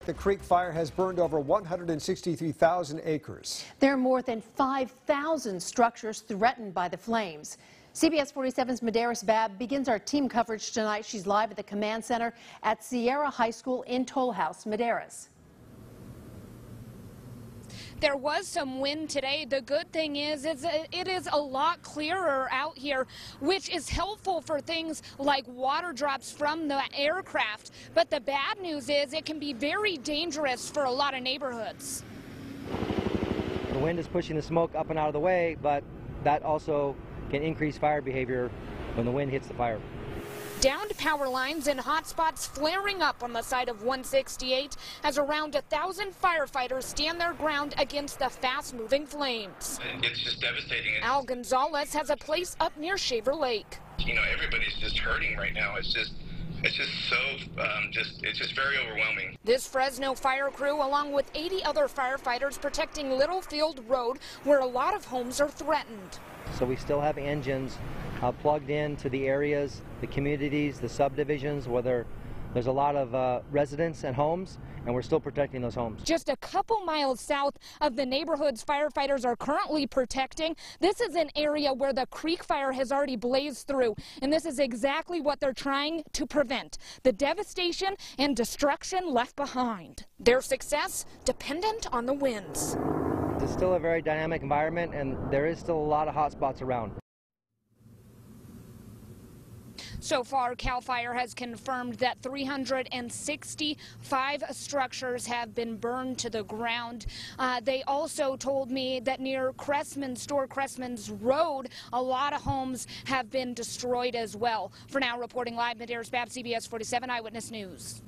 The creek fire has burned over 163,000 acres. There are more than 5,000 structures threatened by the flames. CBS 47's Medeiros Babb begins our team coverage tonight. She's live at the command center at Sierra High School in Toll House. Medeiros. There was some wind today. The good thing is it is a lot clearer out here, which is helpful for things like water drops from the aircraft. But the bad news is it can be very dangerous for a lot of neighborhoods. The wind is pushing the smoke up and out of the way, but that also can increase fire behavior when the wind hits the fire. Downed power lines and hot spots flaring up on the side of 168 as around 1,000 firefighters stand their ground against the fast-moving flames. It's just devastating. Al Gonzalez has a place up near Shaver Lake. You know, everybody's just hurting right now. It's just very overwhelming. This Fresno fire crew, along with 80 other firefighters, protecting Littlefield Road, where a lot of homes are threatened. So we still have engines plugged into the areas, the communities, the subdivisions, where there's a lot of residents and homes, and we're still protecting those homes. Just a couple miles south of the neighborhoods firefighters are currently protecting, this is an area where the creek fire has already blazed through, and this is exactly what they're trying to prevent: the devastation and destruction left behind. Their success dependent on the winds. It's still a very dynamic environment, and there is still a lot of hot spots around. So far, CAL FIRE has confirmed that 365 structures have been burned to the ground. They also told me that near Cressman's Road, a lot of homes have been destroyed as well. For now, reporting live, Medeiros Babb, CBS 47 Eyewitness News.